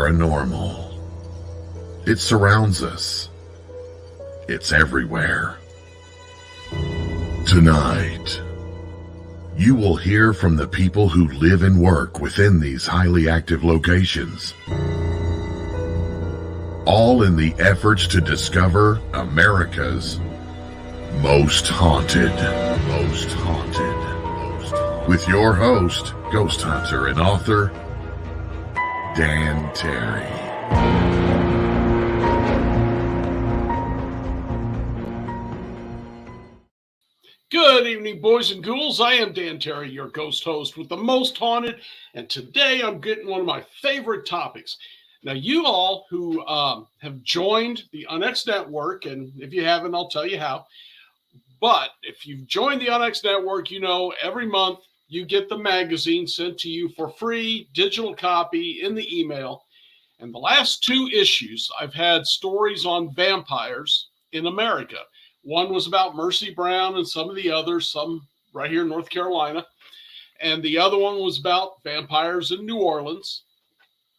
paranormal. It surrounds us. It's everywhere. Tonight, you will hear from the people who live and work within these highly active locations, all in the efforts to discover America's most haunted. With your host, ghost hunter and author, Dan Terry. Good evening, boys and ghouls. I am Dan Terry, your ghost host with the most haunted, and today I'm getting one of my favorite topics. Now, you all who have joined the Onyx Network, and if you haven't, I'll tell you how. But if you've joined the Onyx Network, you know every month you get the magazine sent to you for free, digital copy in the email. And the last two issues, I've had stories on vampires in America. One was about Mercy Brown and some of the others, some right here in North Carolina. And the other one was about vampires in New Orleans.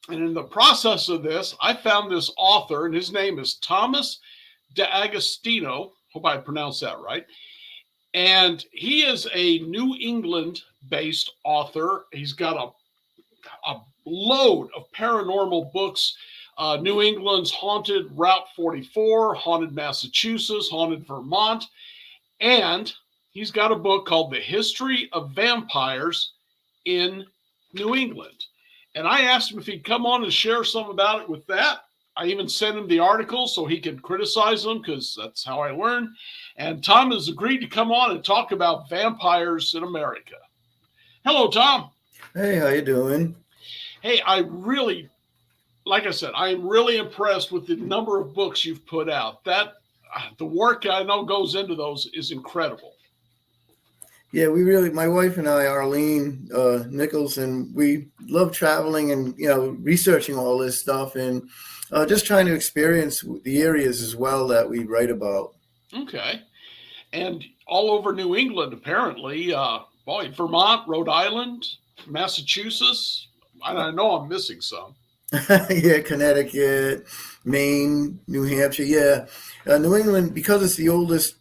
And in the process of this, I found this author, and his name is Thomas D'Agostino. Hope I pronounced that right. And he is a New England-based author. He's got a load of paranormal books. New England's Haunted Route 44, Haunted Massachusetts, Haunted Vermont. And he's got a book called The History of Vampires in New England. And I asked him if he'd come on and share some about it with that. I even sent him the article so he could criticize them, because that's how I learn. And Tom has agreed to come on and talk about vampires in America. Hello, Tom. Hey, how you doing? Hey, like I said, I am really impressed with the number of books you've put out. The work I know goes into those is incredible. Yeah, my wife and I, Arlene Nicholson, we love traveling and, researching all this stuff and just trying to experience the areas as well that we write about. Okay. And all over New England, apparently, Vermont, Rhode Island, Massachusetts. I know I'm missing some. Yeah, Connecticut, Maine, New Hampshire. Yeah. New England, because it's the oldest,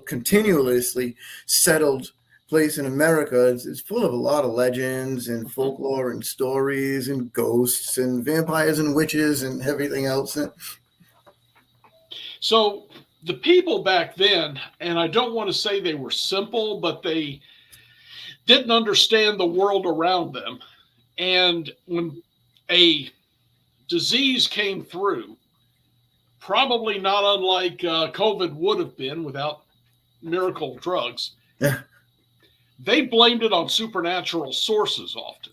continuously settled place in America, it's full of a lot of legends and folklore and stories and ghosts and vampires and witches and everything else. So the people back then, and I don't want to say they were simple, but they didn't understand the world around them. And when a disease came through, probably not unlike COVID would have been without miracle drugs, they blamed it on supernatural sources often.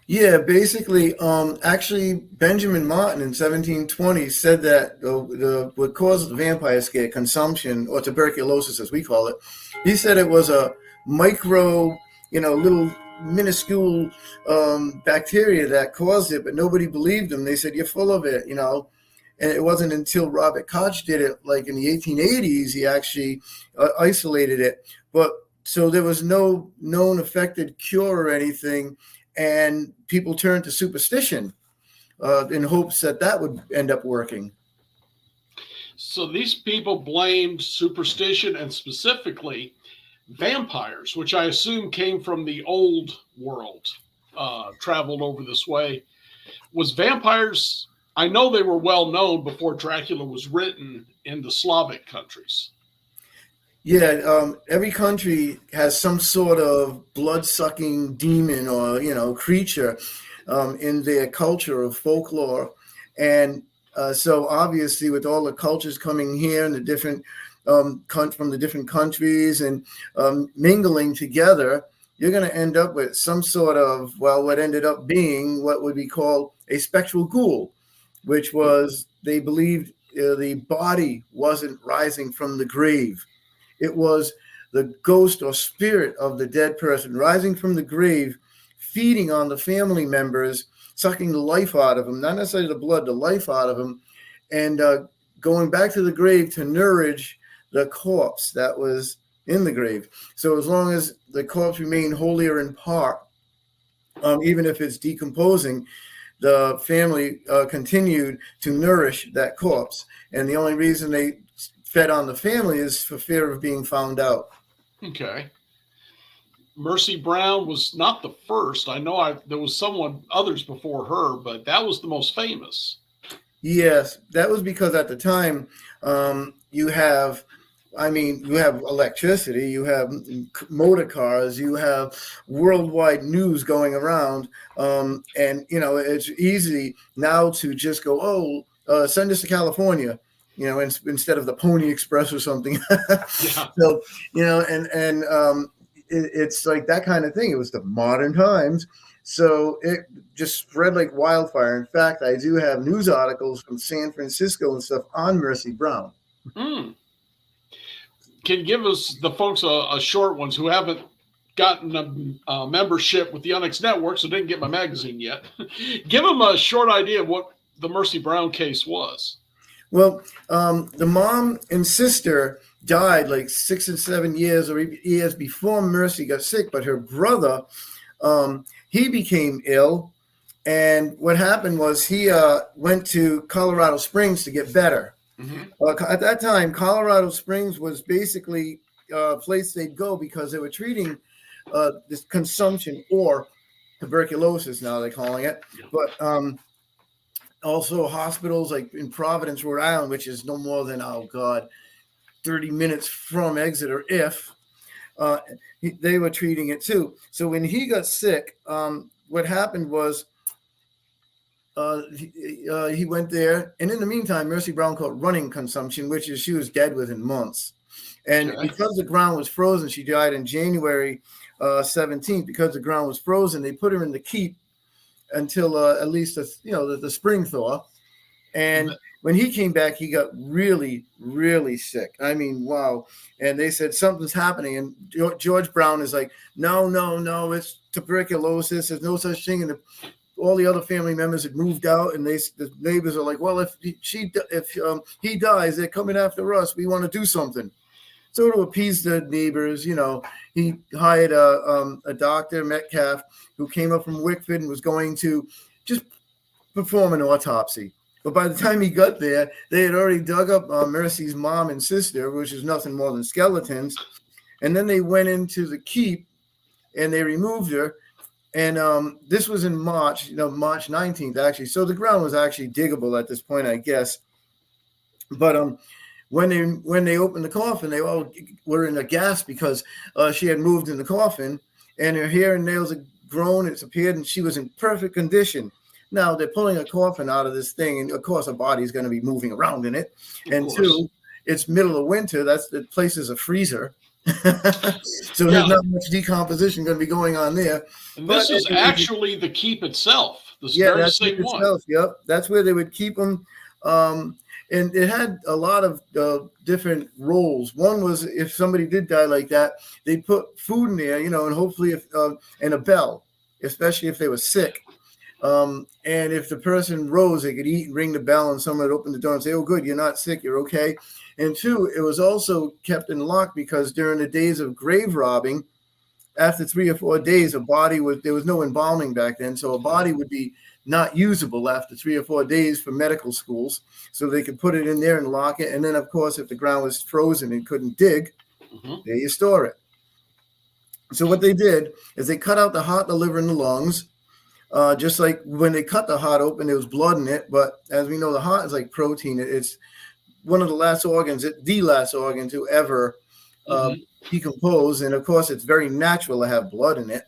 Yeah, basically, actually, Benjamin Martin in 1720 said that what caused the vampire scare, consumption, or tuberculosis as we call it, he said it was a micro, little minuscule bacteria that caused it, but nobody believed him. They said, you're full of it, and it wasn't until Robert Koch did it, like in the 1880s, he actually isolated it. But so there was no known effective cure or anything, and people turned to superstition in hopes that would end up working. So these people blamed superstition and specifically vampires, which I assume came from the old world, traveled over this way. Was vampires, I know they were well known before Dracula was written in the Slavic countries. Yeah, every country has some sort of blood-sucking demon or, creature in their culture of folklore. And so obviously with all the cultures coming here and the different from the different countries and mingling together, you're going to end up with some sort of, what ended up being what would be called a spectral ghoul, which was, they believed the body wasn't rising from the grave. It was the ghost or spirit of the dead person rising from the grave, feeding on the family members, sucking the life out of them, not necessarily the blood, the life out of them, and going back to the grave to nourish the corpse that was in the grave. So as long as the corpse remained wholly or in part, even if it's decomposing, the family continued to nourish that corpse. And the only reason they fed on the family is for fear of being found out. Okay. Mercy Brown was not the first. I know there was others before her, but that was the most famous. Yes, that was because at the time you have electricity, you have motor cars, you have worldwide news going around, and it's easy now to just go, send us to California, instead of the Pony Express or something. Yeah. So it's like that kind of thing. It was the modern times. So it just spread like wildfire. In fact, I do have news articles from San Francisco and stuff on Mercy Brown. Mm. Can you give us, the folks, a short ones who haven't gotten a membership with the Onyx Network, so didn't get my magazine yet. Give them a short idea of what the Mercy Brown case was. Well, the mom and sister died like 6 and 7 years or years before Mercy got sick, but her brother, he became ill. And what happened was he went to Colorado Springs to get better. Mm-hmm. At that time, Colorado Springs was basically a place they'd go because they were treating this consumption, or tuberculosis now they're calling it. Yeah. But also hospitals like in Providence, Rhode Island, which is no more than, 30 minutes from Exeter, they were treating it too. So when he got sick, what happened was he went there, and in the meantime, Mercy Brown caught running consumption, which is she was dead within months. And because the ground was frozen, she died in January 17th. Because the ground was frozen, they put her in the keep until at least the spring thaw. And when he came back, he got really, really sick. I mean, wow. And they said something's happening. And George Brown is like, no, it's tuberculosis. There's no such thing. And all the other family members had moved out, and the neighbors are like, well, if he dies, they're coming after us. We want to do something. So to appease the neighbors, he hired a doctor, Metcalf, who came up from Wickford and was going to just perform an autopsy. But by the time he got there, they had already dug up Mercy's mom and sister, which is nothing more than skeletons. And then they went into the keep and they removed her. And this was in March, March 19th, actually. So the ground was actually diggable at this point, I guess. But when they opened the coffin, they all were in a gasp because she had moved in the coffin, and her hair and nails had grown, it's appeared, and she was in perfect condition. Now they're pulling a coffin out of this thing, and of course, a body is going to be moving around in it. And two, it's middle of winter. The place is a freezer. So there's not much decomposition going to be going on there. And this is actually the keep itself. This that's the keep itself. Yep, that's where they would keep them. And it had a lot of different roles. One was if somebody did die like that, they'd put food in there, and hopefully and a bell, especially if they were sick. And if the person rose, they could eat and ring the bell, and someone would open the door and say, "Oh, good, you're not sick, you're okay." And two, it was also kept in lock because during the days of grave robbing, after 3 or 4 days, there was no embalming back then, so a body would be not usable after 3 or 4 days for medical schools. So they could put it in there and lock it. And then, of course, if the ground was frozen and couldn't dig, there you store it. So what they did is they cut out the heart, the liver, and the lungs. Just like when they cut the heart open, there was blood in it. But as we know, the heart is like protein. It's one of the last organs to ever decompose. And of course, it's very natural to have blood in it.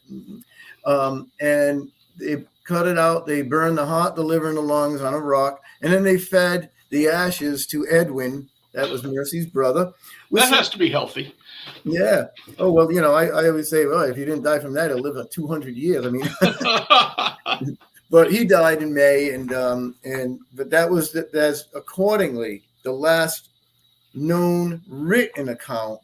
And they cut it out. They burned the heart, the liver, and the lungs on a rock. And then they fed the ashes to Edwin. That was Mercy's brother. That has to be healthy. Yeah. Oh, well, I always say, well, if he didn't die from that, he'll live 200 years. I mean, but he died in May. But that's accordingly the last known written account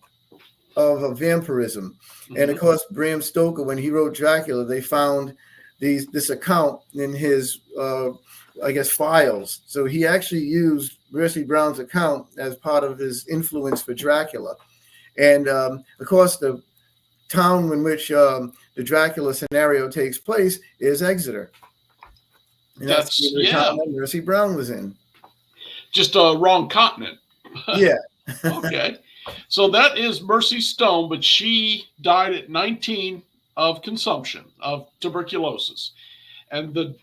of a vampirism. And of course, Bram Stoker, when he wrote Dracula, they found this account in his, files. So he actually used Mercy Brown's account as part of his influence for Dracula. And of course, the town in which the Dracula scenario takes place is Exeter. And that's the continent Mercy Brown was in. Just a wrong continent. Yeah. Okay. So that is Mercy Stone, but she died at 19 of consumption of tuberculosis. And the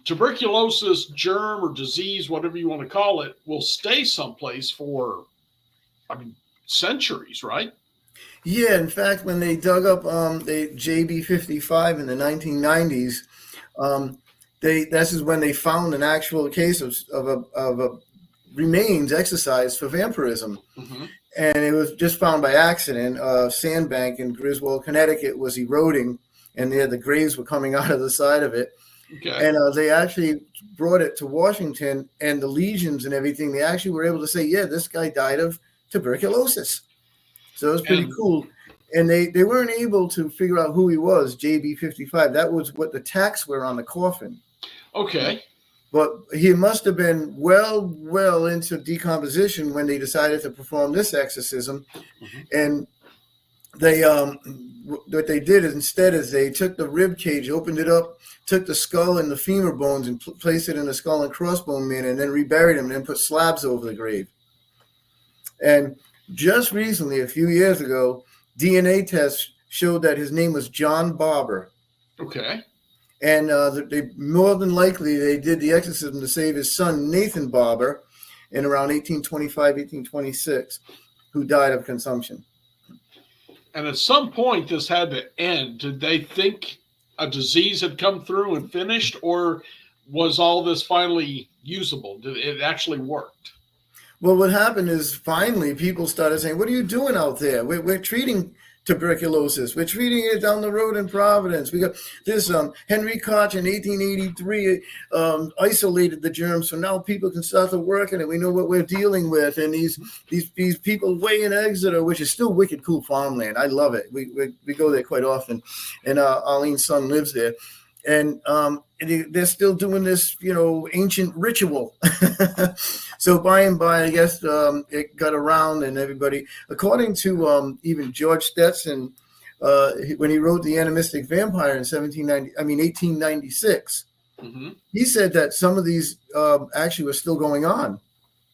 tuberculosis germ or disease, whatever you want to call it, will stay someplace for, centuries, right? Yeah. In fact, when they dug up the JB55 in the 1990s, this is when they found an actual case of a remains exercise for vampirism. Mm-hmm. And it was just found by accident. Sandbank in Griswold, Connecticut was eroding, and the graves were coming out of the side of it. Okay. And they actually brought it to Washington, and the legions and everything, they actually were able to say, yeah, this guy died of tuberculosis. So it was pretty cool. And they weren't able to figure out who he was, JB55. That was what the tacks were on the coffin. Okay. But he must have been well into decomposition when they decided to perform this exorcism. Mm-hmm. And they what they did is instead is they took the rib cage, opened it up, took the skull and the femur bones and placed it in the skull and crossbone man, and then reburied him and then put slabs over the grave. And just recently, a few years ago, DNA tests showed that his name was John Barber. Okay. And they more than likely they did the exorcism to save his son Nathan Barber in around 1825, 1826, who died of consumption. And at some point, this had to end. Did they think a disease had come through and finished, or was all this finally usable? Did it actually worked? Well, what happened is finally people started saying, what are you doing out there? We're treating tuberculosis. We're treating it down the road in Providence. We got this Henry Koch in 1883 isolated the germs, so now people can start to work in it. We know what we're dealing with, and these people way in Exeter, which is still wicked cool farmland. I love it. We go there quite often, and Arlene's son lives there, and they're still doing this, ancient ritual. So by and by, I guess it got around, and everybody, according to even George Stetson, when he wrote The Animistic Vampire in 1896, mm-hmm. he said that some of these actually were still going on.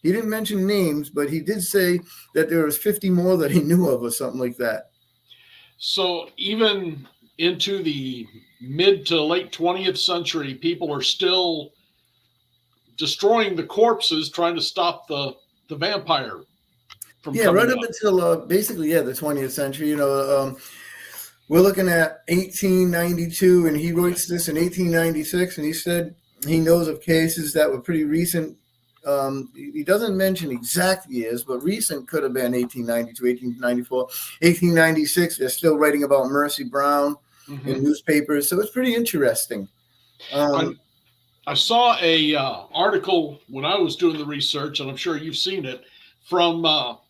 He didn't mention names, but he did say that there was 50 more that he knew of or something like that. So even into the mid to late 20th century, people are still destroying the corpses, trying to stop the vampire from coming right up until basically the 20th century. We're looking at 1892, and he writes this in 1896, and he said he knows of cases that were pretty recent. He doesn't mention exact years, but recent could have been 1892, 1894, 1896. They're still writing about Mercy Brown mm-hmm. in newspapers, so it's pretty interesting. I saw a article when I was doing the research, and I'm sure you've seen it, from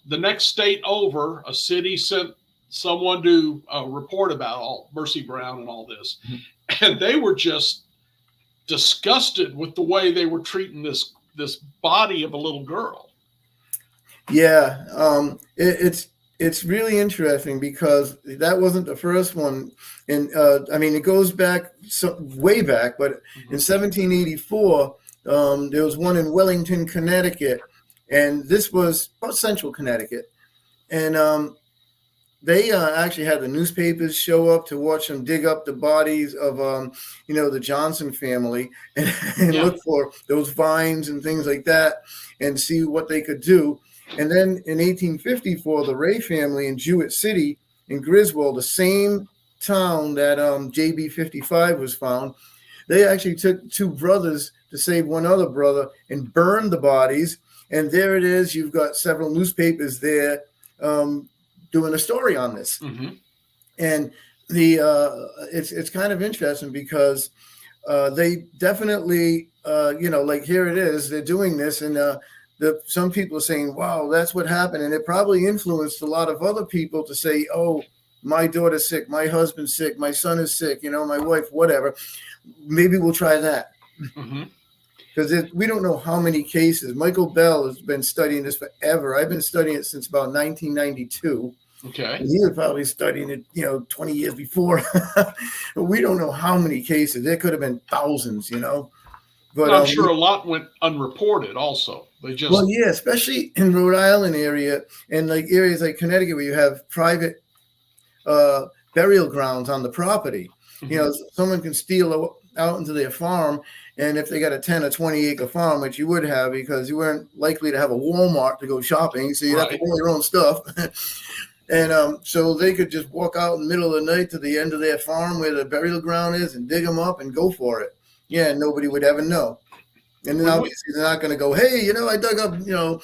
the next state over. A city sent someone to report about all Mercy Brown and all this, mm-hmm. and they were just disgusted with the way they were treating this body of a little girl. Yeah, it's really interesting because that wasn't the first one, and it goes back way back. But mm-hmm. in 1784, there was one in Wellington, Connecticut, and this was about central Connecticut, and they actually had the newspapers show up to watch them dig up the bodies of the Johnson family and look for those vines and things like that and see what they could do. And then in 1854, the Ray family in Jewett City in Griswold, the same town that JB55 was found, they actually took two brothers to save one other brother and burned the bodies. And there it is. You've got several newspapers there doing a story on this. Mm-hmm. And it's kind of interesting because they definitely, like here it is, they're doing this, and some people are saying, wow, that's what happened. And it probably influenced a lot of other people to say, oh, my daughter's sick, my husband's sick, my son is sick, my wife, whatever. Maybe we'll try that. Because mm-hmm. we don't know how many cases. Michael Bell has been studying this forever. I've been studying it since about 1992. Okay. And he was probably studying it, 20 years before. But we don't know how many cases. There could have been thousands, But I'm sure a lot went unreported also. They just. well, yeah, especially in Rhode Island area and like areas like Connecticut where you have private burial grounds on the property. You know, someone can steal out into their farm, and if they got a 10 or 20 acre farm, which you would have because you weren't likely to have a Walmart to go shopping, so you'd have to haul your own stuff. And so they could just walk out in the middle of the night to the end of their farm where the burial ground is and dig them up and go for it. Yeah, and nobody would ever know. And then obviously they're not going to go, hey, you know, I dug up, you know,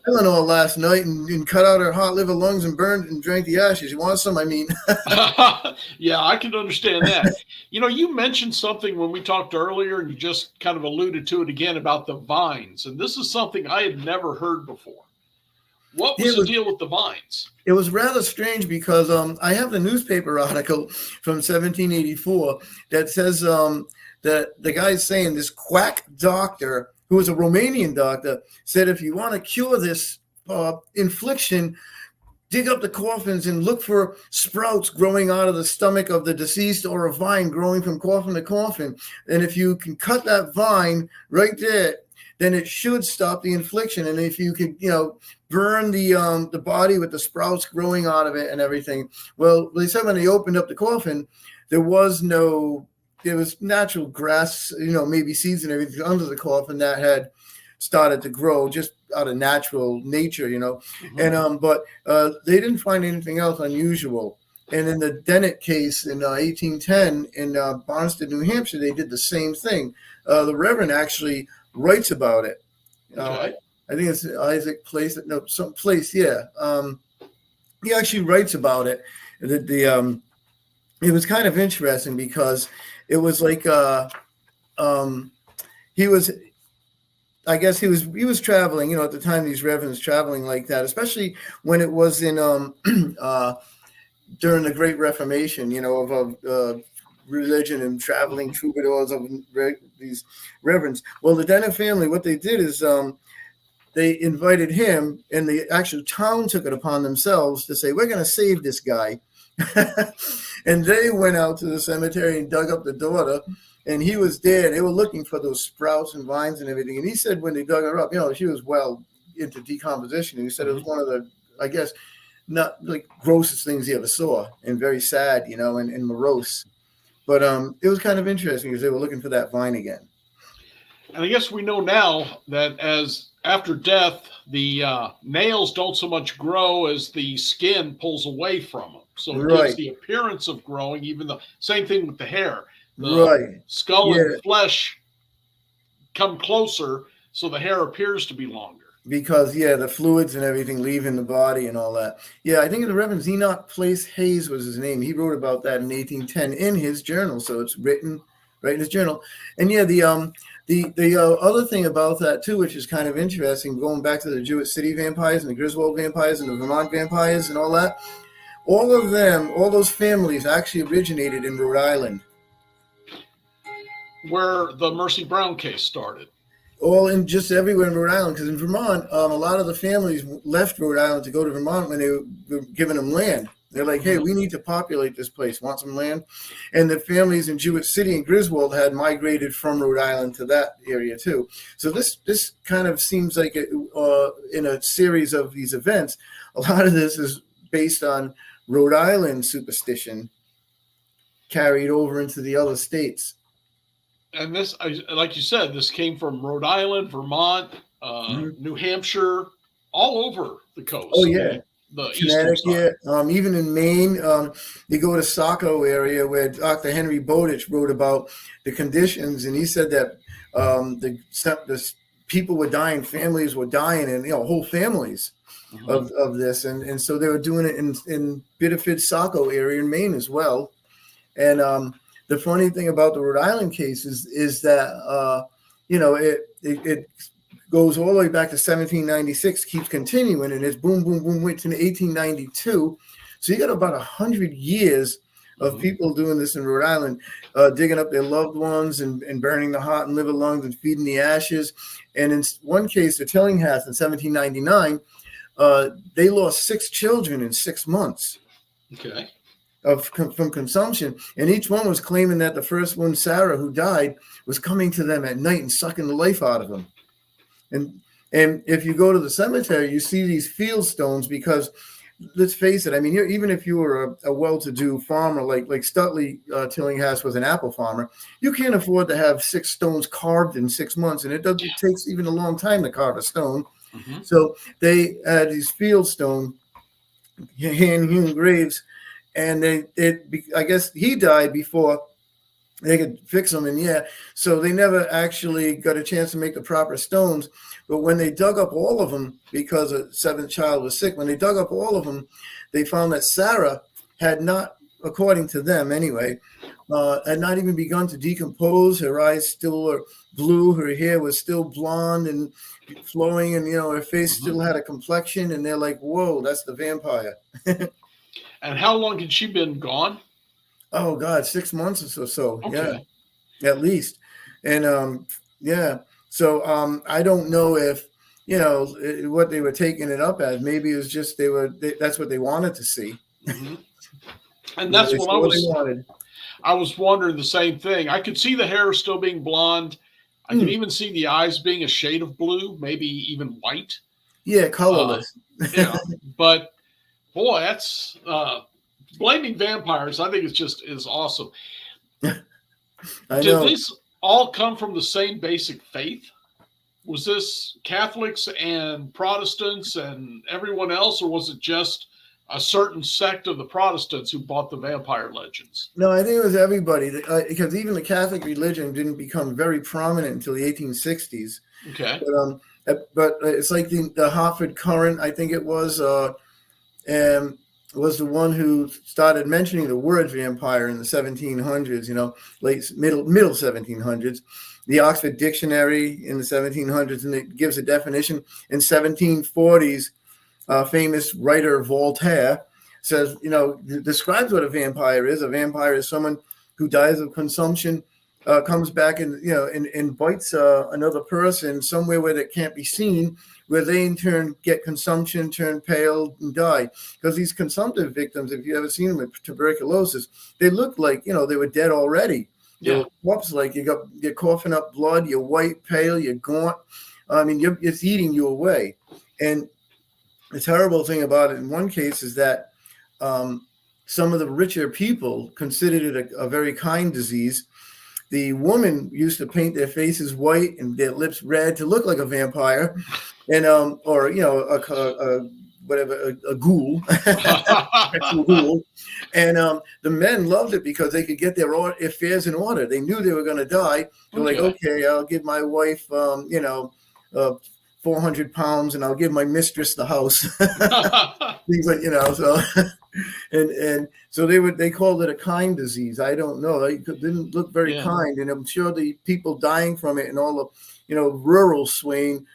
Eleanor last night and cut out her hot liver lungs and burned and drank the ashes. You want some? I mean. Yeah, I can understand that. You know, you mentioned something when we talked earlier, and you just kind of alluded to it again about the vines. And this is something I had never heard before. What was the deal with the vines? It was rather strange because I have the newspaper article from 1784 that says that the guy's saying this quack doctor, who was a Romanian doctor, said if you want to cure this infliction, dig up the coffins and look for sprouts growing out of the stomach of the deceased or a vine growing from coffin to coffin. And if you can cut that vine right there, then it should stop the infliction. And if you could, you know, burn the body with the sprouts growing out of it and everything. Well, they said when they opened up the coffin, there was natural grass, you know, maybe seeds and everything under the coffin that had started to grow just out of natural nature, you know. And but they didn't find anything else unusual. And in the Dennett case in 1810 in Barnstead, New Hampshire, they did the same thing. The Reverend actually writes about it. I think it's Isaac Place. No, some place. Yeah. He actually writes about it. That it was kind of interesting because it was like he was. I guess he was traveling. You know, at the time, these reverends traveling like that, especially when it was in during the Great Reformation. You know, of religion and traveling troubadours of these reverends. Well, the Dennett family, what they did is they invited him, and the actual town took it upon themselves to say, we're going to save this guy. And they went out to the cemetery and dug up the daughter, and he was dead. They were looking for those sprouts and vines and everything. And he said when they dug her up, you know, she was well into decomposition. And he said it was one of the, I guess, not like grossest things he ever saw, and very sad, you know, and morose. But it was kind of interesting because they were looking for that vine again. And I guess we know now that as after death, the nails don't so much grow as the skin pulls away from them. So it gives the appearance of growing, even the same thing with the hair. The skull and flesh come closer, so the hair appears to be longer. Because, the fluids and everything leaving the body and all that. Yeah, I think the Reverend Enoch Place Hayes was his name. He wrote about that in 1810 in his journal, so it's written right in his journal. And the other thing about that too, which is kind of interesting, going back to the Jewett City vampires and the Griswold vampires and the Vermont vampires and all that, all of them, all those families actually originated in Rhode Island. Where the Mercy Brown case started. All in just everywhere in Rhode Island, because in Vermont, a lot of the families left Rhode Island to go to Vermont when they were giving them land. They're like, hey, we need to populate this place. Want some land? And the families in Jewett City and Griswold had migrated from Rhode Island to that area too. So this kind of seems like in a series of these events, a lot of this is based on Rhode Island superstition carried over into the other states. And this, like you said, this came from Rhode Island, Vermont, New Hampshire, all over the coast. Oh, yeah. The Connecticut, even in Maine, you go to Saco area where Dr. Henry Bowditch wrote about the conditions, and he said that the people were dying, families were dying, and whole families of this, and so they were doing it in Biddeford, Saco area in Maine as well. And the funny thing about the Rhode Island case is that it goes all the way back to 1796, keeps continuing, and it's boom, boom, boom, went to 1892. So you got about 100 years of people doing this in Rhode Island, digging up their loved ones and burning the heart and liver lungs and feeding the ashes. And in one case, the Tillinghast in 1799, they lost 6 children in 6 months. Okay. from consumption, and each one was claiming that the first one, Sarah, who died, was coming to them at night and sucking the life out of them. And if you go to the cemetery, you see these field stones because, let's face it, I mean, even if you were a well-to-do farmer like Stutley Tillinghast was an apple farmer, you can't afford to have 6 stones carved in 6 months, and it takes even a long time to carve a stone. Mm-hmm. So they had these field stone hand-hewn graves, and I guess he died before they could fix them, and so they never actually got a chance to make the proper stones. But when they dug up all of them, because a 7th child was sick, when they dug up all of them, they found that Sarah had not, according to them anyway, had not even begun to decompose. Her eyes still were blue, her hair was still blonde and flowing, and her face still had a complexion, and they're like, whoa, that's the vampire. And how long had she been gone? Oh God, 6 months or so. Okay. Yeah, at least. And so I don't know if what they were taking it up as. Maybe it was just that's what they wanted to see. Mm-hmm. And that's what I was wondering the same thing. I could see the hair still being blonde. I can even see the eyes being a shade of blue, maybe even white. Yeah, colorless. But boy, that's blaming vampires. I think is awesome. Did this all come from the same basic faith? Was this Catholics and Protestants and everyone else, or was it just a certain sect of the Protestants who bought the vampire legends? No, I think it was everybody, because even the Catholic religion didn't become very prominent until the 1860s. Okay. But it's like the Hartford Courant, I think it was the one who started mentioning the word vampire in the 1700s, middle 1700s. The Oxford Dictionary in the 1700s, and it gives a definition. In 1740s, famous writer Voltaire says, describes what a vampire is. A vampire is someone who dies of consumption, comes back and bites another person somewhere where it can't be seen, where they in turn get consumption, turn pale, and die. Because these consumptive victims, if you ever seen them with tuberculosis, they look like they were dead already. Yeah. Whoops, like you're coughing up blood, you're white, pale, you're gaunt. I mean, it's eating you away. And the terrible thing about it in one case is that some of the richer people considered it a very kind disease. The woman used to paint their faces white and their lips red to look like a vampire, and or a ghoul. And the men loved it because they could get their affairs in order. They knew they were going to die. They're like, okay, I'll give my wife, 400 pounds, and I'll give my mistress the house. Things like, so, and so they called it a kind disease. I don't know. It didn't look very kind. And I'm sure the people dying from it and all the, rural Swain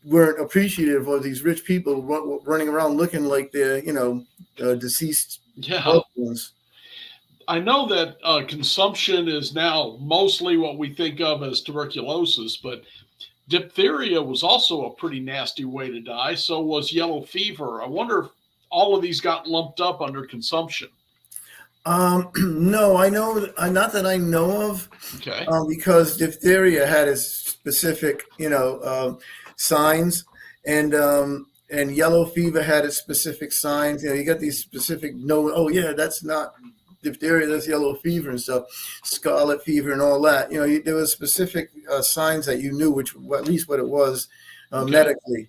weren't appreciative of these rich people running around looking like they're, deceased loved ones. I know that consumption is now mostly what we think of as tuberculosis, but diphtheria was also a pretty nasty way to die. So was yellow fever. I wonder if all of these got lumped up under consumption. No, I know, not that I know of. Okay. Because diphtheria had its specific, signs, and yellow fever had its specific signs. You got these specific that's not diphtheria, that's yellow fever and stuff, scarlet fever and all that. There were specific signs that you knew at least what it was medically.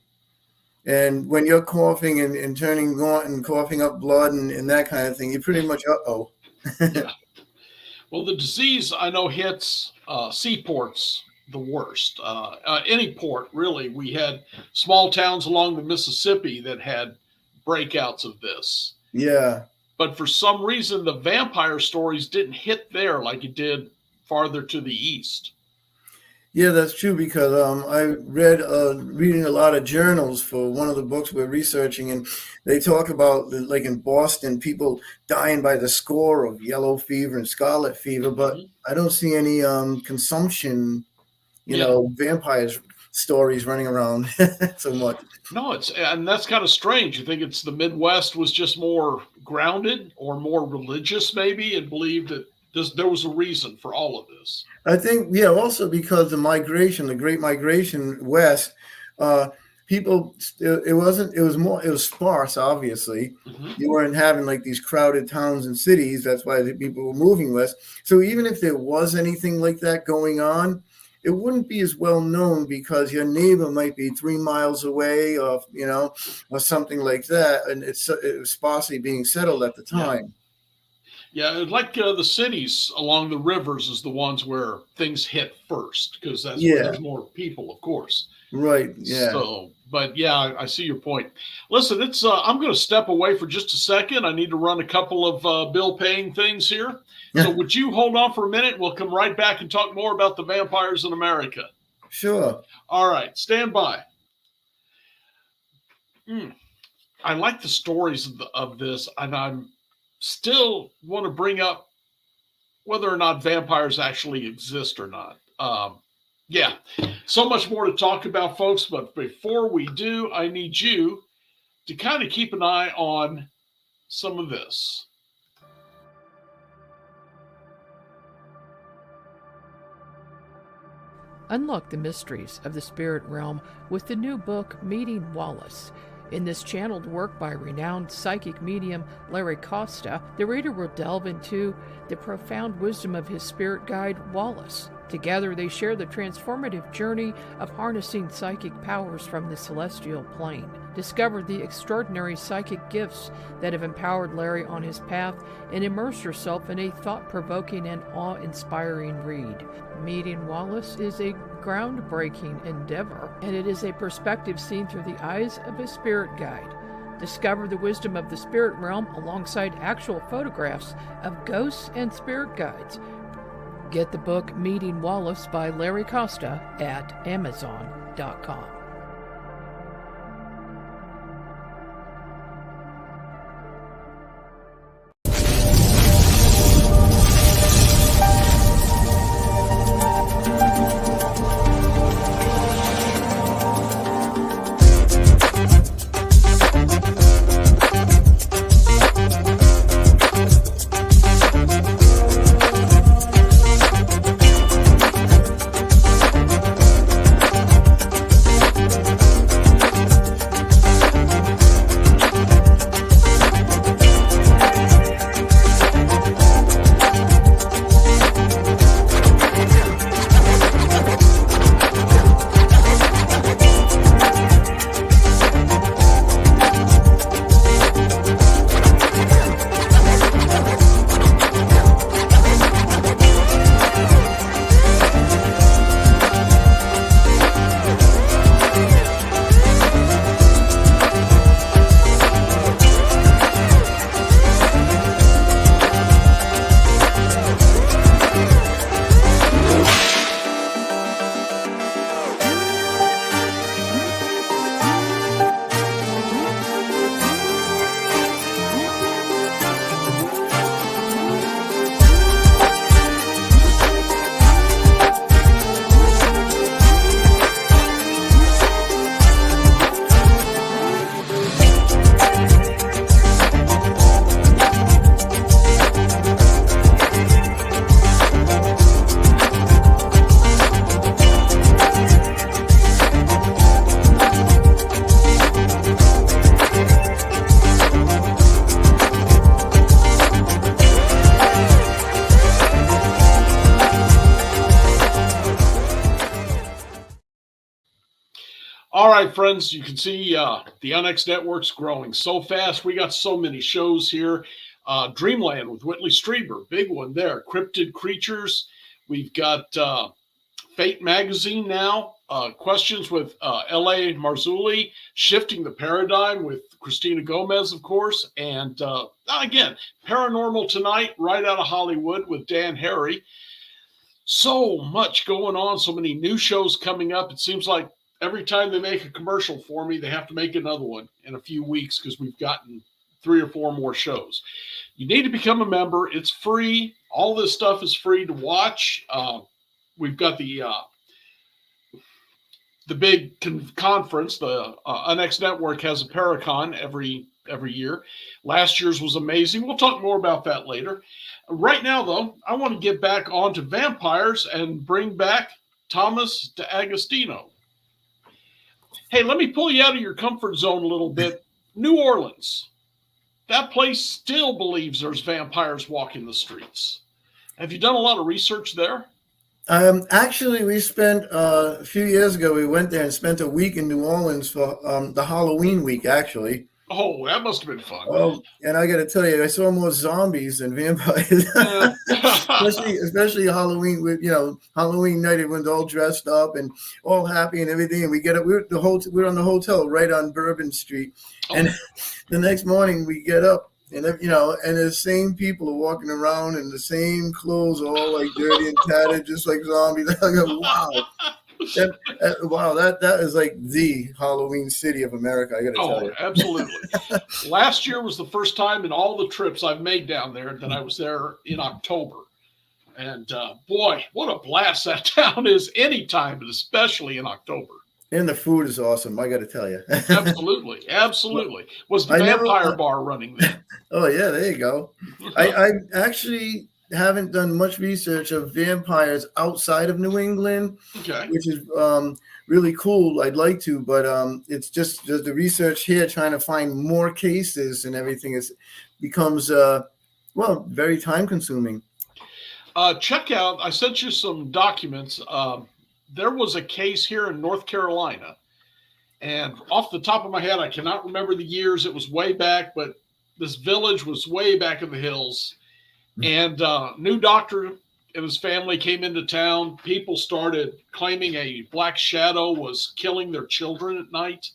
And when you're coughing and turning gaunt and coughing up blood and that kind of thing, you're pretty much Yeah. Well, the disease I know hits seaports the worst. Any port, really. We had small towns along the Mississippi that had breakouts of this. Yeah. But for some reason, the vampire stories didn't hit there like it did farther to the east. Yeah, that's true, because I reading a lot of journals for one of the books we're researching, and they talk about, like in Boston, people dying by the score of yellow fever and scarlet fever, but I don't see any consumption, vampires stories running around so much. No, and that's kind of strange. You think it's the Midwest was just more grounded or more religious, maybe, and believed that there was a reason for all of this. I think, yeah, also because the Great Migration west, people, it was sparse, obviously. Mm-hmm. You weren't having like these crowded towns and cities. That's why the people were moving west. So even if there was anything like that going on, it wouldn't be as well known because your neighbor might be 3 miles away, or or something like that, and it was sparsely being settled at the time. Yeah, like the cities along the rivers is the ones where things hit first because that's where there's more people, of course. Right. Yeah. So, but yeah, I see your point. Listen, it's I'm going to step away for just a second. I need to run a couple of bill paying things here. So would you hold on for a minute? We'll come right back and talk more about the vampires in America. Sure. All right, stand by. I like the stories of this, and I'm still want to bring up whether or not vampires actually exist or not. Yeah, so much more to talk about, folks. But before we do, I need you to kind of keep an eye on some of this. Unlock the mysteries of the spirit realm with the new book, Meeting Wallace. In this channeled work by renowned psychic medium Larry Costa, the reader will delve into the profound wisdom of his spirit guide, Wallace. Together, they share the transformative journey of harnessing psychic powers from the celestial plane. Discover the extraordinary psychic gifts that have empowered Larry on his path and immerse yourself in a thought-provoking and awe-inspiring read. Meeting Wallace is a groundbreaking endeavor, and it is a perspective seen through the eyes of a spirit guide. Discover the wisdom of the spirit realm alongside actual photographs of ghosts and spirit guides. Get the book Meeting Wallace by Larry Costa at Amazon.com. All right, friends, you can see the NX Network's growing so fast. We got so many shows here. Dreamland with Whitley Strieber, big one there. Cryptid Creatures. We've got Fate Magazine now. Questions with L.A. Marzulli. Shifting the Paradigm with Christina Gomez, of course. And again, Paranormal Tonight, right out of Hollywood with Dan Harry. So much going on. So many new shows coming up. It seems like every time they make a commercial for me, they have to make another one in a few weeks because we've gotten 3 or 4 more shows. You need to become a member. It's free. All this stuff is free to watch. We've got the the big conference. The NX Network has a Paracon every year. Last year's was amazing. We'll talk more about that later. Right now, though, I want to get back onto vampires and bring back Thomas D'Agostino. Hey, let me pull you out of your comfort zone a little bit. New Orleans. That place still believes there's vampires walking the streets. Have you done a lot of research there? Actually, we spent a few years ago, we went there and spent a week in New Orleans for the Halloween week, actually. Oh, that must have been fun. Oh, and I got to tell you, I saw more zombies than vampires. especially Halloween. Halloween night, everyone's all dressed up and all happy and everything. And we get up. We're on the hotel right on Bourbon Street, and the next morning we get up. And and the same people are walking around in the same clothes, all like dirty and tattered, just like zombies. I go, wow, that is like the Halloween city of America. I got to tell you, absolutely. Last year was the first time in all the trips I've made down there that I was there in October, and boy, what a blast that town is anytime, but especially in October. And the food is awesome, I got to tell you. Absolutely. Was the vampire bar running there? Oh, yeah, there you go. I actually haven't done much research of vampires outside of New England, which is really cool. I'd like to, but it's just the research here, trying to find more cases and everything becomes, very time consuming. Check out, I sent you some documents. There was a case here in North Carolina, and off the top of my head, I cannot remember the years. It was way back, but this village was way back in the hills, and new doctor and his family came into town. People started claiming a black shadow was killing their children at night.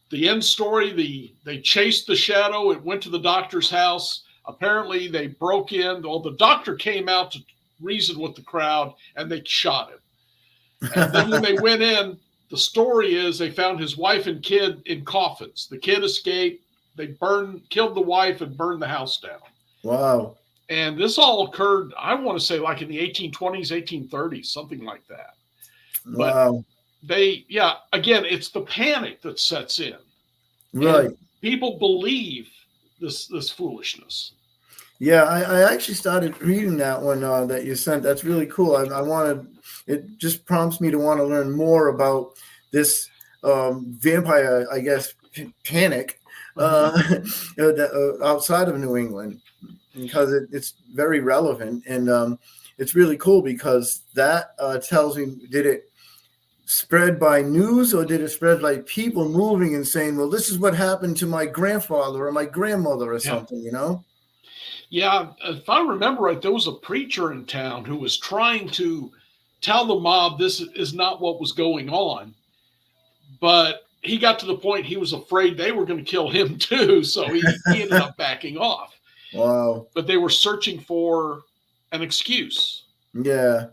The end story, they chased the shadow. It went to the doctor's house. Apparently, they broke in. Well, the doctor came out to reason with the crowd, and they shot him. And then when they went in, the story is they found his wife and kid in coffins. The kid escaped. They killed the wife and burned the house down. Wow. And this all occurred, I want to say, like in the 1820s, 1830s, something like that. Wow. But again, it's the panic that sets in. Right. And people believe this foolishness. Yeah, I actually started reading that one that you sent. That's really cool. It just prompts me to want to learn more about this vampire, I guess, panic outside of New England, because it's very relevant. And it's really cool because that tells me, did it spread by news or did it spread by people moving and saying, well, this is what happened to my grandfather or my grandmother or something, Yeah, if I remember right, there was a preacher in town who was trying to tell the mob this is not what was going on. But he got to the point he was afraid they were going to kill him too. So he ended up backing off. Wow. But they were searching for an excuse. Yeah.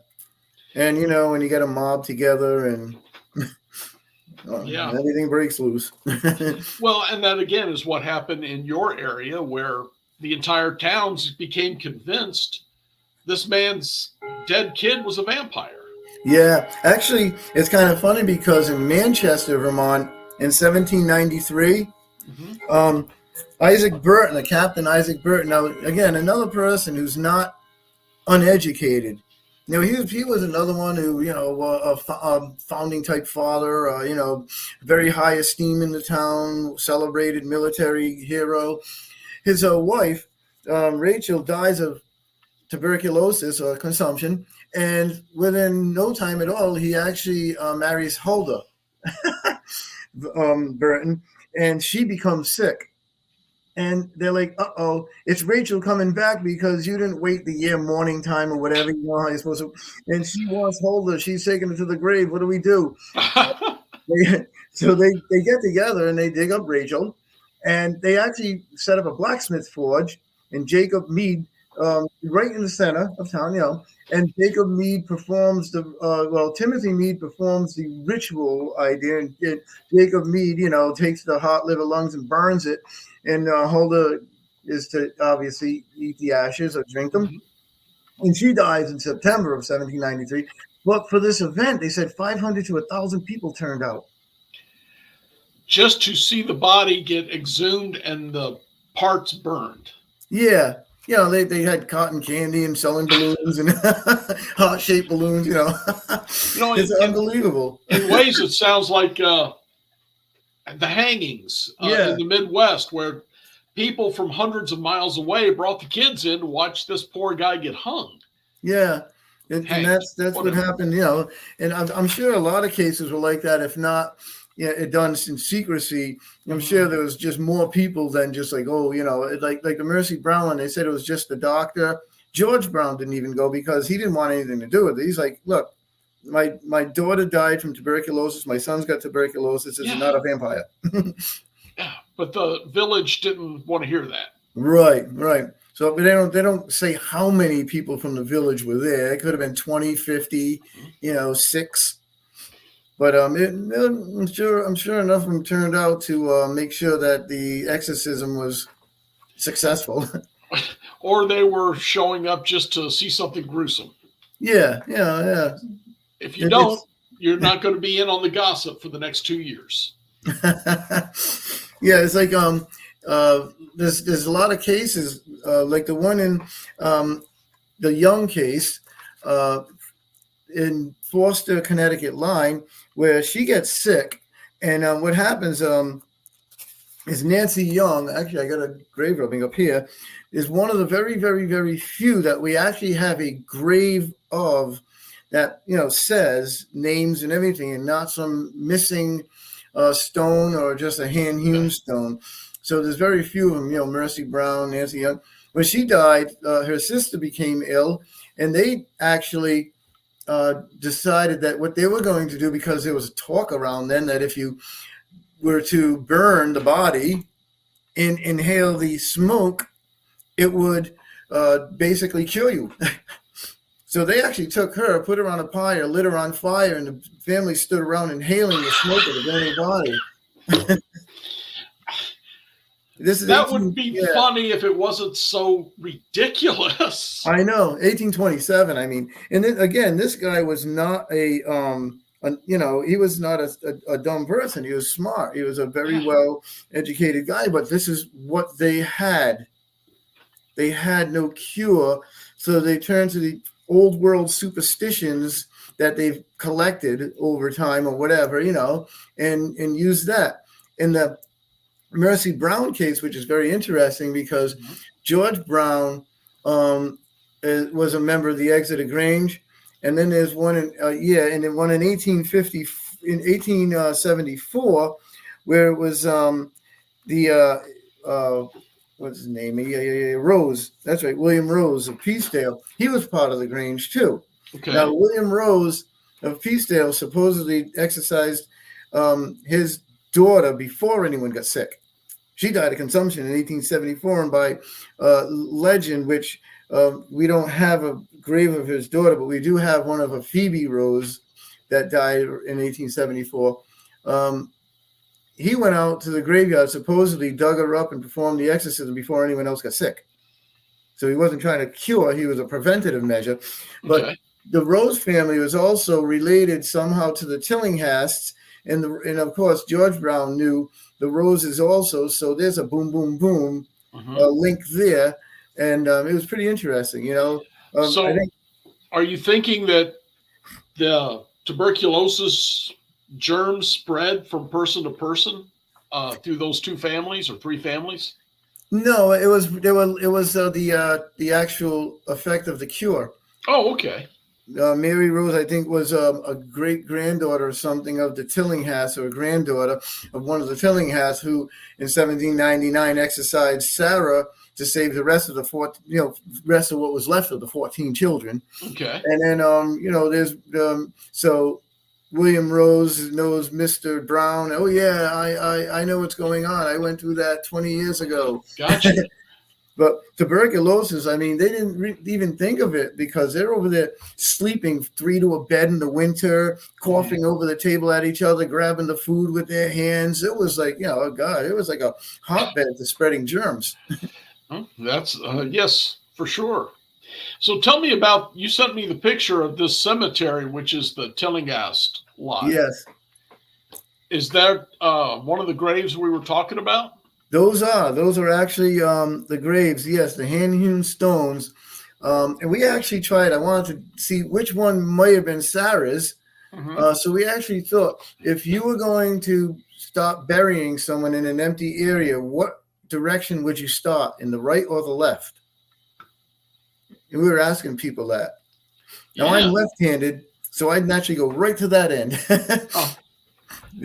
And, when you get a mob together and everything breaks loose. Well, and that again is what happened in your area, where the entire towns became convinced this man's dead kid was a vampire. Yeah, actually, it's kind of funny because in Manchester, Vermont, in 1793, Isaac Burton, the Captain Isaac Burton, now again, another person who's not uneducated. He was another one who, a founding type father, very high esteem in the town, celebrated military hero. His wife, Rachel, dies of tuberculosis or consumption, and within no time at all, he actually marries Huldah Burton, and she becomes sick. And they're like, uh-oh, it's Rachel coming back because you didn't wait the year morning time or whatever, how you're supposed to. And she wants Huldah. She's taking her to the grave. What do we do? So they get together and they dig up Rachel. And they actually set up a blacksmith forge, and Jacob Mead, right in the center of town, and Jacob Mead performs Timothy Mead performs the ritual idea, and Jacob Mead, takes the heart, liver, lungs and burns it, and Huldah is to obviously eat the ashes or drink them. and she dies in September of 1793. But for this event, they said 500 to 1,000 people turned out. Just to see the body get exhumed and the parts burned. Yeah. You know, they had cotton candy and selling balloons and heart-shaped balloons, you know. It's unbelievable. In ways, it sounds like the hangings in the Midwest, where people from hundreds of miles away brought the kids in to watch this poor guy get hung. Yeah. And that's what happened, you know. And I'm sure a lot of cases were like that, if not it done in secrecy. I'm sure there was just more people than just like, oh, you know, like the Mercy Brown one, they said it was just the doctor. George Brown didn't even go because he didn't want anything to do with it. He's like, look, my daughter died from tuberculosis. My son's got tuberculosis. This is not a vampire. Yeah, but the village didn't want to hear that. Right. So but they don't say how many people from the village were there. It could have been 20, 50, 6. But I'm sure enough of them turned out to make sure that the exorcism was successful. Or they were showing up just to see something gruesome. Yeah. If you don't, you're not going to be in on the gossip for the next 2 years. Yeah, it's like there's a lot of cases like the one in the Young case in Foster, Connecticut line, where she gets sick, and what happens is Nancy Young. Actually, I got a grave rubbing up here. Is one of the very, very, very few that we actually have a grave of that says names and everything, and not some missing stone or just a hand-hewn stone. So there's very few of them. Mercy Brown, Nancy Young. When she died, her sister became ill, and they actually decided that what they were going to do, because there was a talk around then that if you were to burn the body and inhale the smoke, it would basically kill you. So they actually took her, put her on a pyre, lit her on fire, and the family stood around inhaling the smoke of the burning body. That would be funny if it wasn't so ridiculous. I know, 1827. I mean, and then again, this guy was not he was not a dumb person. He was smart. He was a very well educated guy. But this is what they had. They had no cure, so they turned to the old world superstitions that they've collected over time or whatever, and use that. In the Mercy Brown case, which is very interesting because George Brown was a member of the Exeter Grange, and then there's one in and then one in 1874, where it was what's his name? Rose. That's right, William Rose of Peacedale. He was part of the Grange too. Okay. Now William Rose of Peacedale supposedly exorcised his daughter before anyone got sick. She died of consumption in 1874, and by legend, which we don't have a grave of his daughter, but we do have one of a Phoebe Rose that died in 1874. He went out to the graveyard, supposedly dug her up and performed the exorcism before anyone else got sick. So he wasn't trying to cure; he was a preventative measure. But the Rose family was also related somehow to the Tillinghasts. And of course, George Brown knew the Roses also. So there's a boom, boom, boom link there. And it was pretty interesting, So are you thinking that the tuberculosis germs spread from person to person through those two families or three families? No, it was the actual effect of the cure. Oh, okay. Mary Rose, I think, was a great granddaughter or something of the Tillinghast, or a granddaughter of one of the Tillinghast, who in 1799 exorcised Sarah to save the rest of the rest of what was left of the 14 children. Okay. And then there's so William Rose knows Mr. Brown. Oh yeah, I know what's going on. I went through that 20 years ago. Gotcha. But tuberculosis, I mean, they didn't even think of it because they're over there sleeping 3 to a bed in the winter, coughing over the table at each other, grabbing the food with their hands. It was like, oh God, it was like a hotbed to spreading germs. That's yes, for sure. So tell me about, you sent me the picture of this cemetery, which is the Tillinghast lot. Yes, Is that one of the graves we were talking about? those are actually the graves. Yes, the hand-hewn stones. And we actually tried. I wanted to see which one might have been Sarah's. So we actually thought, if you were going to stop burying someone in an empty area, what direction would you start, in the right or the left? And we were asking people that. Now, I'm left-handed, so I'd naturally go right to that end.